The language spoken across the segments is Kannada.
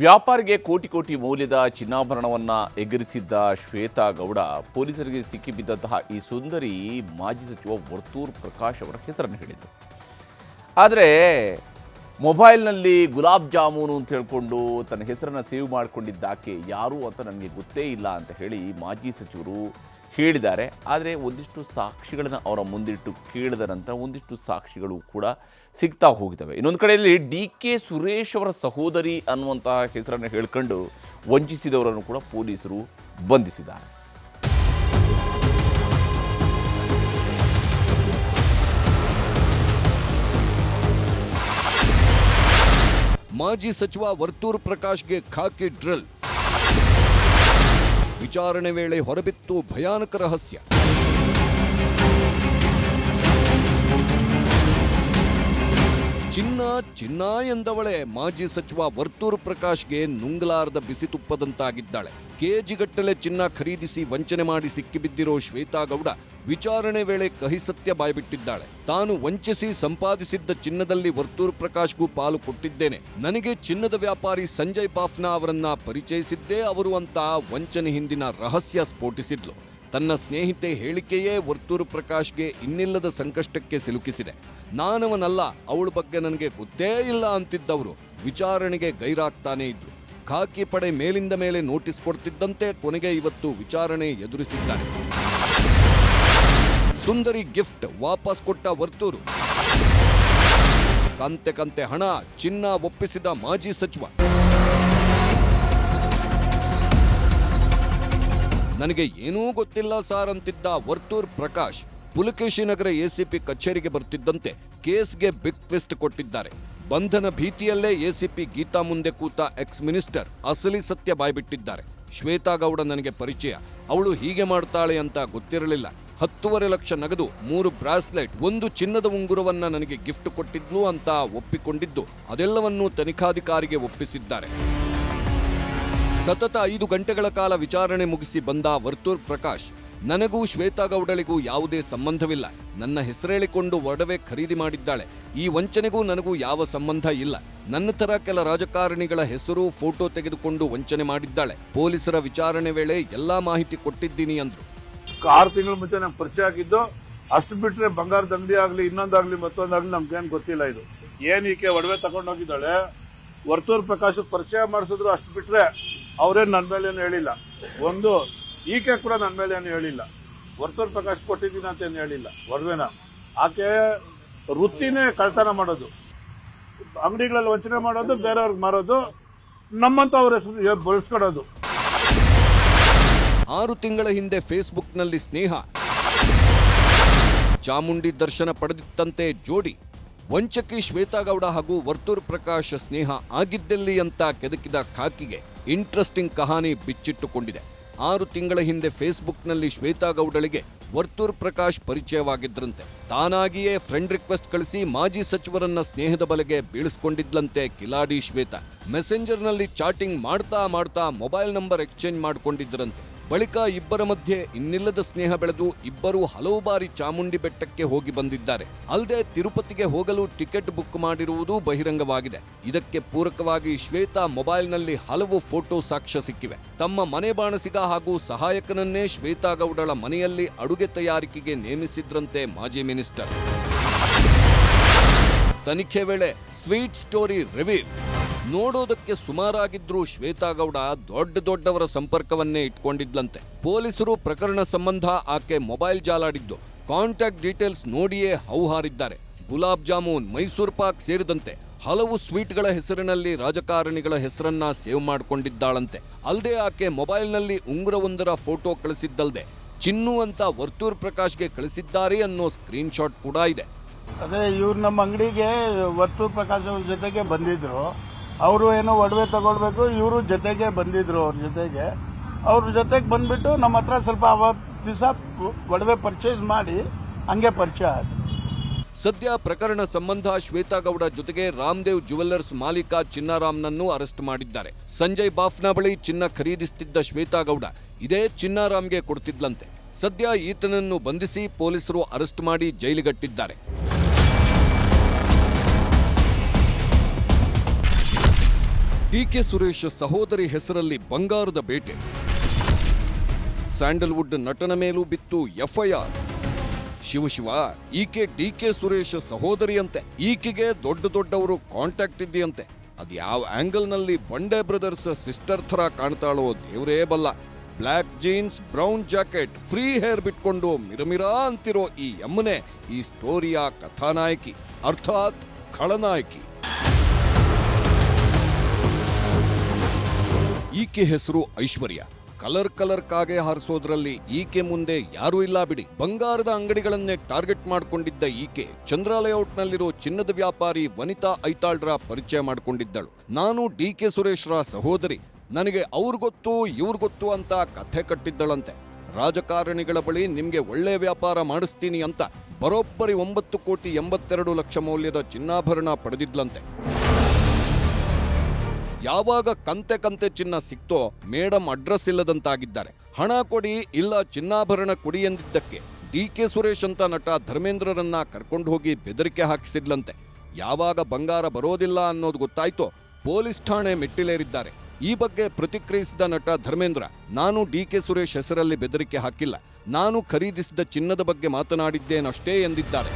ವ್ಯಾಪಾರಿಗೆ ಕೋಟಿ ಕೋಟಿ ಮೌಲ್ಯದ ಚಿನ್ನಾಭರಣವನ್ನು ಎಗರಿಸಿದ್ದ ಶ್ವೇತಾ ಗೌಡ ಪೊಲೀಸರಿಗೆ ಸಿಕ್ಕಿಬಿದ್ದಂತಹ ಈ ಸುಂದರಿ ಮಾಜಿ ಸಚಿವ ವರ್ತೂರ್ ಪ್ರಕಾಶ್ ಅವರ ಹೆಸರನ್ನು ಹೇಳಿದರು. ಆದರೆ ಮೊಬೈಲ್ನಲ್ಲಿ ಗುಲಾಬ್ ಜಾಮೂನು ಅಂತ ಹೇಳಿಕೊಂಡು ತನ್ನ ಹೆಸರನ್ನು ಸೇವ್ ಮಾಡಿಕೊಂಡಿದ್ದಾಕೆ ಯಾರು ಅಂತ ನನಗೆ ಗೊತ್ತೇ ಇಲ್ಲ ಅಂತ ಹೇಳಿ ಮಾಜಿ ಸಚಿವರು ಹೇಳಿದ್ದಾರೆ. ಆದರೆ ಒಂದಿಷ್ಟು ಸಾಕ್ಷಿಗಳನ್ನು ಅವರ ಮುಂದಿಟ್ಟು ಕೇಳಿದ ನಂತರ ಒಂದಿಷ್ಟು ಸಾಕ್ಷಿಗಳು ಕೂಡ ಸಿಗ್ತಾ ಹೋಗಿದ್ದಾವೆ. ಇನ್ನೊಂದು ಕಡೆಯಲ್ಲಿ DK ಸುರೇಶ್ ಅವರ ಸಹೋದರಿ ಅನ್ನುವಂತಹ ಹೆಸರನ್ನು ಹೇಳ್ಕೊಂಡು ವಂಚಿಸಿದವರನ್ನು ಕೂಡ ಪೊಲೀಸರು ಬಂಧಿಸಿದ್ದಾರೆ. ಮಾಜಿ ಸಚಿವ ವರ್ತೂರ್ ಪ್ರಕಾಶ್ಗೆ ಖಾಕಿ ಡ್ರಿಲ್. ವಿಚಾರಣೆ ವೇಳೆ ಹೊರಬಿತ್ತು ಭಯಾನಕ ರಹಸ್ಯ. ಚಿನ್ನ ಎಂದವಳೆ ಮಾಜಿ ಸಚಿವ ವರ್ತೂರ್ ಪ್ರಕಾಶ್ಗೆ ನುಂಗಲಾರದ ಬಿಸಿ ತುಪ್ಪದಂತಾಗಿದ್ದಾಳೆ. ಕೆಜಿಗಟ್ಟಲೆ ಚಿನ್ನ ಖರೀದಿಸಿ ವಂಚನೆ ಮಾಡಿ ಸಿಕ್ಕಿಬಿದ್ದಿರೋ ಶ್ವೇತಾ ಗೌಡ ವಿಚಾರಣೆ ವೇಳೆ ಕಹಿ ಸತ್ಯ ಬಾಯ್ಬಿಟ್ಟಿದ್ದಾಳೆ. ತಾನು ವಂಚಿಸಿ ಸಂಪಾದಿಸಿದ್ದ ಚಿನ್ನದಲ್ಲಿ ವರ್ತೂರ್ ಪ್ರಕಾಶ್ಗೂ ಪಾಲು ಕೊಟ್ಟಿದ್ದೇನೆ, ನನಗೆ ಚಿನ್ನದ ವ್ಯಾಪಾರಿ ಸಂಜಯ್ ಬಾಫ್ನಾ ಅವರನ್ನ ಪರಿಚಯಿಸಿದ್ದೇ ಅವರು ಅಂತ ವಂಚನೆ ಹಿಂದಿನ ರಹಸ್ಯ ಸ್ಫೋಟಿಸಿದ್ಲು. ತನ್ನ ಸ್ನೇಹಿತೆ ಹೇಳಿಕೆಯೇ ವರ್ತೂರ್ ಪ್ರಕಾಶ್ಗೆ ಇನ್ನಿಲ್ಲದ ಸಂಕಷ್ಟಕ್ಕೆ ಸಿಲುಕಿಸಿದೆ. ನಾನವನಲ್ಲ, ಅವಳ ಬಗ್ಗೆ ನನಗೆ ಗೊತ್ತೇ ಇಲ್ಲ ಅಂತಿದ್ದವರು ವಿಚಾರಣೆಗೆ ಗೈರಾಗ್ತಾನೆ ಇದ್ರು. ಖಾಕಿ ಪಡೆ ಮೇಲಿಂದ ಮೇಲೆ ನೋಟಿಸ್ ಕೊಡ್ತಿದ್ದಂತೆ ಕೊನೆಗೆ ಇವತ್ತು ವಿಚಾರಣೆ ಎದುರಿಸಿದ್ದಾರೆ. ಸುಂದರಿ ಗಿಫ್ಟ್ ವಾಪಸ್ ಕೊಟ್ಟ ವರ್ತೂರು. ಕಂತೆ ಹಣ ಚಿನ್ನ ಒಪ್ಪಿಸಿದ ಮಾಜಿ ಸಚಿವ. ನನಗೆ ಏನೂ ಗೊತ್ತಿಲ್ಲ ಸಾರ್ ಅಂತಿದ್ದ ವರ್ತೂರ್ ಪ್ರಕಾಶ್ ಪುಲಕೇಶಿ ನಗರ ACP ಕಚೇರಿಗೆ ಬರ್ತಿದ್ದಂತೆ ಕೇಸ್ಗೆ ಬಿಗ್ ಟ್ವಿಸ್ಟ್ ಕೊಟ್ಟಿದ್ದಾರೆ. ಬಂಧನ ಭೀತಿಯಲ್ಲೇ ACP ಗೀತಾ ಮುಂದೆ ಕೂತ ಎಕ್ಸ್ ಮಿನಿಸ್ಟರ್ ಅಸಲಿ ಸತ್ಯ ಬಾಯ್ಬಿಟ್ಟಿದ್ದಾರೆ. ಶ್ವೇತಾ ಗೌಡ ನನಗೆ ಪರಿಚಯ, ಅವಳು ಹೀಗೆ ಮಾಡ್ತಾಳೆ ಅಂತ ಗೊತ್ತಿರಲಿಲ್ಲ. 10.5 ಲಕ್ಷ ನಗದು, 3 ಬ್ರಾಸ್ಲೆಟ್, 1 ಚಿನ್ನದ ಉಂಗುರವನ್ನ ನನಗೆ ಗಿಫ್ಟ್ ಕೊಟ್ಟಿದ್ಲು ಅಂತ ಒಪ್ಪಿಕೊಂಡಿದ್ದು ಅದೆಲ್ಲವನ್ನೂ ತನಿಖಾಧಿಕಾರಿಗೆ ಒಪ್ಪಿಸಿದ್ದಾರೆ. ಸತತ 5 ಗಂಟೆಗಳ ಕಾಲ ವಿಚಾರಣೆ ಮುಗಿಸಿ ಬಂದ ವರ್ತೂರ್ ಪ್ರಕಾಶ್, ನನಗೂ ಶ್ವೇತಾ ಗೌಡಳಿಗೂ ಯಾವುದೇ ಸಂಬಂಧವಿಲ್ಲ, ನನ್ನ ಹೆಸರೇಳಿಕೊಂಡು ಒಡವೆ ಖರೀದಿ ಮಾಡಿದ್ದಾಳೆ, ಈ ವಂಚನೆಗೂ ನನಗೂ ಯಾವ ಸಂಬಂಧ ಇಲ್ಲ, ನನ್ನ ತರ ಕೆಲ ರಾಜಕಾರಣಿಗಳ ಹೆಸರು ಫೋಟೋ ತೆಗೆದುಕೊಂಡು ವಂಚನೆ ಮಾಡಿದ್ದಾಳೆ, ಪೊಲೀಸರ ವಿಚಾರಣೆ ವೇಳೆ ಎಲ್ಲಾ ಮಾಹಿತಿ ಕೊಟ್ಟಿದ್ದೀನಿ ಅಂದ್ರು. 6 ತಿಂಗಳ ಮುಂಚೆ ನಂಗೆ ಪರಿಚಯ ಆಗಿದ್ದು, ಅಷ್ಟು ಬಿಟ್ರೆ ಬಂಗಾರದ ಅಂಗಡಿ ಆಗ್ಲಿ ಇನ್ನೊಂದಾಗ್ಲಿ ಮತ್ತೊಂದಾಗ್ಲಿ ನಮ್ಗೇನು ಗೊತ್ತಿಲ್ಲ. ಇದು ಈಕೆ ಒಡವೆ ತಗೊಂಡೋಗಿದ್ದಾಳೆ, ವರ್ತೂರ್ ಪ್ರಕಾಶ್ ಪರಿಚಯ ಮಾಡಿಸಿದ್ರು, ಅಷ್ಟು ಬಿಟ್ರೆ ಅವ್ರೇನು ನನ್ನ ಮೇಲೆ ಏನು ಹೇಳಿಲ್ಲ. ಒಂದು ಈಕೆ ಕೂಡ ನನ್ನ ಮೇಲೆ ಏನು ಹೇಳಿಲ್ಲ, ವರ್ತೂರ್ ಪ್ರಕಾಶ್ ಕೊಟ್ಟಿದ್ದೀನಿ ಅಂತ ಏನು ಹೇಳಿಲ್ಲ ಒಡವೆನ. ಆಕೆ ವೃತ್ತಿನೇ ಕಳ್ತನ ಮಾಡೋದು, ಅಂಗಡಿಗಳಲ್ಲಿ ವಂಚನೆ ಮಾಡೋದು, ಬೇರೆಯವ್ರಿಗೆ ಮಾರೋದು, ನಮ್ಮಂತ ಅವ್ರ ಹೆಸರು ಬಳಸ್ಕೊಡೋದು. 6 ತಿಂಗಳ ಹಿಂದೆ ಫೇಸ್ಬುಕ್ನಲ್ಲಿ ಸ್ನೇಹ, ಚಾಮುಂಡಿ ದರ್ಶನ ಪಡೆದಿತ್ತಂತೆ ಜೋಡಿ. ವಂಚಕಿ ಶ್ವೇತಾ ಗೌಡ ಹಾಗೂ ವರ್ತೂರ್ ಪ್ರಕಾಶ್ ಸ್ನೇಹ ಆಗಿದ್ದೆಲ್ಲಿ ಅಂತ ಕೆದಕಿದ ಖಾಕಿಗೆ ಇಂಟ್ರೆಸ್ಟಿಂಗ್ ಕಹಾನಿ ಬಿಚ್ಚಿಟ್ಟುಕೊಂಡಿದೆ. 6 ತಿಂಗಳ ಹಿಂದೆ ಫೇಸ್ಬುಕ್ನಲ್ಲಿ ಶ್ವೇತಾ ಗೌಡಳಿಗೆ ವರ್ತೂರ್ ಪ್ರಕಾಶ್ ಪರಿಚಯವಾಗಿದ್ರಂತೆ. ತಾನಾಗಿಯೇ ಫ್ರೆಂಡ್ ರಿಕ್ವೆಸ್ಟ್ ಕಳಿಸಿ ಮಾಜಿ ಸಚಿವರನ್ನ ಸ್ನೇಹದ ಬಲೆಗೆ ಬೀಳಿಸಿಕೊಂಡಿದ್ಲಂತೆ ಕಿಲಾಡಿ ಶ್ವೇತಾ. ಮೆಸೆಂಜರ್ನಲ್ಲಿ ಚಾಟಿಂಗ್ ಮಾಡ್ತಾ ಮೊಬೈಲ್ ನಂಬರ್ ಎಕ್ಸ್ಚೇಂಜ್ ಮಾಡಿಕೊಂಡಿದ್ದರಂತೆ. ಬಳಿಕ ಇಬ್ಬರ ಮಧ್ಯೆ ಇನ್ನಿಲ್ಲದ ಸ್ನೇಹ ಬೆಳೆದು ಇಬ್ಬರೂ ಹಲವು ಬಾರಿ ಚಾಮುಂಡಿ ಬೆಟ್ಟಕ್ಕೆ ಹೋಗಿ ಬಂದಿದ್ದಾರೆ. ಅಲ್ಲದೆ ತಿರುಪತಿಗೆ ಹೋಗಲು ಟಿಕೆಟ್ ಬುಕ್ ಮಾಡಿರುವುದು ಬಹಿರಂಗವಾಗಿದೆ. ಇದಕ್ಕೆ ಪೂರಕವಾಗಿ ಶ್ವೇತಾ ಮೊಬೈಲ್ನಲ್ಲಿ ಹಲವು ಫೋಟೋ ಸಾಕ್ಷ್ಯ ಸಿಕ್ಕಿವೆ. ತಮ್ಮ ಮನೆ ಬಾಣಸಿಗ ಹಾಗೂ ಸಹಾಯಕನನ್ನೇ ಶ್ವೇತಾ ಗೌಡಳ ಮನೆಯಲ್ಲಿ ಅಡುಗೆ ತಯಾರಿಕೆಗೆ ನೇಮಿಸಿದ್ರಂತೆ ಮಾಜಿ ಮಿನಿಸ್ಟರ್. ತನಿಖೆ ವೇಳೆ ಸ್ವೀಟ್ ಸ್ಟೋರಿ ರಿವೀಲ್. ನೋಡೋದಕ್ಕೆ ಸುಮಾರಾಗಿದ್ರೂ ಶ್ವೇತಾ ಗೌಡ ದೊಡ್ಡವರ ಸಂಪರ್ಕವನ್ನೇ ಇಟ್ಕೊಂಡಿದ್ಲಂತೆ. ಪೊಲೀಸರು ಪ್ರಕರಣ ಸಂಬಂಧ ಆಕೆ ಮೊಬೈಲ್ ಜಾಲಾಡಿದ್ದು ಕಾಂಟ್ಯಾಕ್ಟ್ ಡೀಟೇಲ್ಸ್ ನೋಡಿಯೇ ಹೌಹಾರಿದ್ದಾರೆ. ಗುಲಾಬ್ ಜಾಮೂನ್, ಮೈಸೂರು ಪಾಕ್ ಸೇರಿದಂತೆ ಹಲವು ಸ್ವೀಟ್ಗಳ ಹೆಸರಿನಲ್ಲಿ ರಾಜಕಾರಣಿಗಳ ಹೆಸರನ್ನ ಸೇವ್ ಮಾಡಿಕೊಂಡಿದ್ದಾಳಂತೆ. ಅಲ್ಲದೆ ಆಕೆ ಮೊಬೈಲ್ನಲ್ಲಿ ಉಂಗುರವೊಂದರ ಫೋಟೋ ಕಳಿಸಿದ್ದಲ್ದೆ ಚಿನ್ನು ಅಂತ ವರ್ತೂರ್ ಪ್ರಕಾಶ್ಗೆ ಕಳಿಸಿದ್ದಾರೆ ಅನ್ನೋ ಸ್ಕ್ರೀನ್ ಶಾಟ್ ಕೂಡ ಇದೆ. ಅದೇ ಇವ್ರು ನಮ್ಮ ಅಂಗಡಿಗೆ ವರ್ತೂರ್ ಪ್ರಕಾಶ್ ಅವ್ರ ಜೊತೆಗೆ ಬಂದಿದ್ರು. ಅವರು ಏನೋ ಒಡವೆ ತಗೊಳ್ಬೇಕು, ಇವರು ಜೊತೆಗೆ ಬಂದಿದ್ರು. ಅವ್ರ ಜೊತೆಗೆ ಬಂದ್ಬಿಟ್ಟು ನಮ್ಮ ಹತ್ರ ಸ್ವಲ್ಪ ಅವತ್ತು ದಿವಸ ಒಡವೆ ಪರ್ಚೇಸ್ ಮಾಡಿ ಹಂಗೆ ಪರಿಚಯ ಆಯ್ತು. ಸದ್ಯ ಪ್ರಕರಣ ಸಂಬಂಧ ಶ್ವೇತಾ ಗೌಡ ಜೊತೆಗೆ ರಾಮದೇವ್ ಜುವೆಲ್ಲರ್ಸ್ ಮಾಲೀಕ ಚಿನ್ನಾರಾಮ್ನನ್ನು ಅರೆಸ್ಟ್ ಮಾಡಿದ್ದಾರೆ. ಸಂಜಯ್ ಬಾಫ್ನಾ ಬಳಿ ಚಿನ್ನ ಖರೀದಿಸುತ್ತಿದ್ದ ಶ್ವೇತಾ ಗೌಡ ಇದೇ ಚಿನ್ನಾರಾಮ್ಗೆ ಕೊಡ್ತಿದ್ಲಂತೆ. ಸದ್ಯ ಈತನನ್ನು ಬಂಧಿಸಿ ಪೊಲೀಸರು ಅರೆಸ್ಟ್ ಮಾಡಿ ಜೈಲಿಗಟ್ಟಿದ್ದಾರೆ. ಡಿಕೆ ಸುರೇಶ್ ಸಹೋದರಿ ಹೆಸರಲ್ಲಿ ಬಂಗಾರದ ಬೇಟೆ. ಸ್ಯಾಂಡಲ್ವುಡ್ ನಟನ ಮೇಲೂ ಬಿತ್ತು ಎಫ್ಐಆರ್. ಶಿವಶಿವ, ಈಕೆ ಡಿಕೆ ಸುರೇಶ್ ಸಹೋದರಿಯಂತೆ. ಈಕೆಗೆ ದೊಡ್ಡವರು ಕಾಂಟ್ಯಾಕ್ಟ್ ಇದೆಯಂತೆ. ಅದ್ಯಾವ ಆಂಗಲ್ನಲ್ಲಿ ಬಂಡೆ ಬ್ರದರ್ಸ್ ಸಿಸ್ಟರ್ ಥರ ಕಾಣ್ತಾಳೋ ದೇವರೇ ಬಲ್ಲ. Black jeans, brown jacket, free hair ಬಿಟ್ಕೊಂಡು ಮಿರಮಿರಾ ಅಂತಿರೋ ಈ ಯಮ್ಮನೆ ಈ ಸ್ಟೋರಿಯ ಕಥಾನಾಯಕಿ, ಅರ್ಥಾತ್ ಖಳನಾಯಕಿ. ಈಕೆ ಹೆಸರು ಐಶ್ವರ್ಯ. ಕಲರ್ ಕಾಗೆ ಹಾರಿಸೋದ್ರಲ್ಲಿ ಈಕೆ ಮುಂದೆ ಯಾರೂ ಇಲ್ಲ ಬಿಡಿ. ಬಂಗಾರದ ಅಂಗಡಿಗಳನ್ನೇ ಟಾರ್ಗೆಟ್ ಮಾಡಿಕೊಂಡಿದ್ದ ಈಕೆ ಚಂದ್ರ ಲೇಔಟ್ನಲ್ಲಿರೋ ಚಿನ್ನದ ವ್ಯಾಪಾರಿ ವನಿತಾ ಐತಾಳ್ರ ಪರಿಚಯ ಮಾಡಿಕೊಂಡಿದ್ದಳು. ನಾನು ಡಿಕೆ ಸುರೇಶ್ರ ಸಹೋದರಿ, ನನಗೆ ಅವ್ರು ಗೊತ್ತು ಇವ್ರು ಗೊತ್ತು ಅಂತ ಕಥೆ ಕಟ್ಟಿದ್ದಳಂತೆ. ರಾಜಕಾರಣಿಗಳ ಬಳಿ ನಿಮ್ಗೆ ಒಳ್ಳೆ ವ್ಯಾಪಾರ ಮಾಡಿಸ್ತೀನಿ ಅಂತ ಬರೋಬ್ಬರಿ 9,82,00,000 ಮೌಲ್ಯದ ಚಿನ್ನಾಭರಣ ಪಡೆದಿದ್ಲಂತೆ. ಯಾವಾಗ ಕಂತೆ ಚಿನ್ನ ಸಿಕ್ತೋ ಮೇಡಮ್ ಅಡ್ರೆಸ್ ಇಲ್ಲದಂತಾಗಿದ್ದಾರೆ. ಹಣ ಕೊಡಿ ಇಲ್ಲ ಚಿನ್ನಾಭರಣ ಕೊಡಿ ಎಂದಿದ್ದಕ್ಕೆ ಡಿಕೆ ಸುರೇಶ್ ಅಂತ ನಟ ಧರ್ಮೇಂದ್ರರನ್ನ ಕರ್ಕೊಂಡು ಹೋಗಿ ಬೆದರಿಕೆ ಹಾಕಿಸಿದ್ಲಂತೆ. ಯಾವಾಗ ಬಂಗಾರ ಬರೋದಿಲ್ಲ ಅನ್ನೋದು ಗೊತ್ತಾಯ್ತೋ ಪೊಲೀಸ್ ಠಾಣೆ ಮೆಟ್ಟಿಲೇರಿದ್ದಾರೆ. ಈ ಬಗ್ಗೆ ಪ್ರತಿಕ್ರಿಯಿಸಿದ ನಟ ಧರ್ಮೇಂದ್ರ, ನಾನು ಡಿಕೆ ಸುರೇಶ್ ಹೆಸರಲ್ಲಿ ಬೆದರಿಕೆ ಹಾಕಿಲ್ಲ, ನಾನು ಖರೀದಿಸಿದ ಚಿನ್ನದ ಬಗ್ಗೆ ಮಾತನಾಡಿದ್ದೇನಷ್ಟೇ ಎಂದಿದ್ದಾರೆ.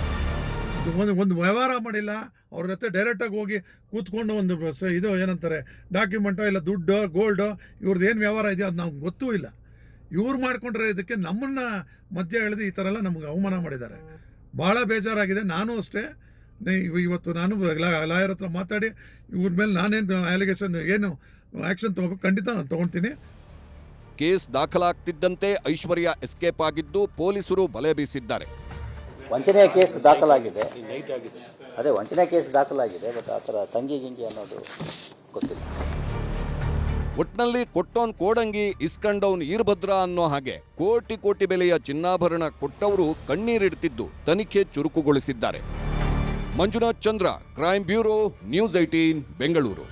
ಒಂದು ವ್ಯವಹಾರ ಮಾಡಿಲ್ಲ, ಅವ್ರ ಜೊತೆ ಡೈರೆಕ್ಟಾಗಿ ಹೋಗಿ ಕೂತ್ಕೊಂಡು ಒಂದು ಇದು ಏನಂತಾರೆ ಡಾಕ್ಯುಮೆಂಟೋ ಇಲ್ಲ ದುಡ್ಡು ಗೋಲ್ಡು ಇವ್ರದ್ದು ಏನು ವ್ಯವಹಾರ ಇದೆಯೋ ಅದು ನಮ್ಗೆ ಗೊತ್ತೂ ಇಲ್ಲ. ಇವ್ರು ಮಾಡ್ಕೊಂಡ್ರೆ ಇದಕ್ಕೆ ನಮ್ಮನ್ನು ಮಧ್ಯ ಎಳೆದು ಈ ಥರ ಎಲ್ಲ ನಮ್ಗೆ ಅವಮಾನ ಮಾಡಿದ್ದಾರೆ. ಭಾಳ ಬೇಜಾರಾಗಿದೆ. ನಾನು ಅಷ್ಟೇ ಇವತ್ತು ನಾನು ಲಾಯರ್ ಹತ್ರ ಮಾತಾಡಿ ಇವ್ರ ಮೇಲೆ ನಾನೇನು ಅಲಿಗೇಷನ್ ಏನು ಆ್ಯಕ್ಷನ್ ತೊಗೋಬೇಕು ಖಂಡಿತ ನಾನು ತೊಗೊಳ್ತೀನಿ. ಕೇಸ್ ದಾಖಲಾಗ್ತಿದ್ದಂತೆ ಐಶ್ವರ್ಯ ಎಸ್ಕೇಪ್ ಆಗಿದ್ದು ಪೊಲೀಸರು ಬಲೆ ಬೀಸಿದ್ದಾರೆ. ವಂಚನೆಯ ಕೇಸ್ ದಾಖಲಾಗಿದೆ. ಅದೇ ವಂಚನೆ ಕೇಸ್ ದಾಖಲಾಗಿದೆ. ಬಟ್ ಆ ಥರ ತಂಗಿ ಗಿಂಗಿ ಅನ್ನೋದು ಗೊತ್ತಿಲ್ಲ. ಒಟ್ನಲ್ಲಿ ಕೊಟ್ಟೋನ್ ಕೋಡಂಗಿ ಇಸ್ಕಂಡೌನ್ ಈರ್ಭದ್ರ ಅನ್ನೋ ಹಾಗೆ ಕೋಟಿ ಬೆಲೆಯ ಚಿನ್ನಾಭರಣ ಕೊಟ್ಟವರು ಕಣ್ಣೀರಿಡ್ತಿದ್ದು ತನಿಖೆ ಚುರುಕುಗೊಳಿಸಿದ್ದಾರೆ. ಮಂಜುನಾಥ್ ಚಂದ್ರ, ಕ್ರೈಮ್ ಬ್ಯೂರೋ, ನ್ಯೂಸ್ 18, ಬೆಂಗಳೂರು.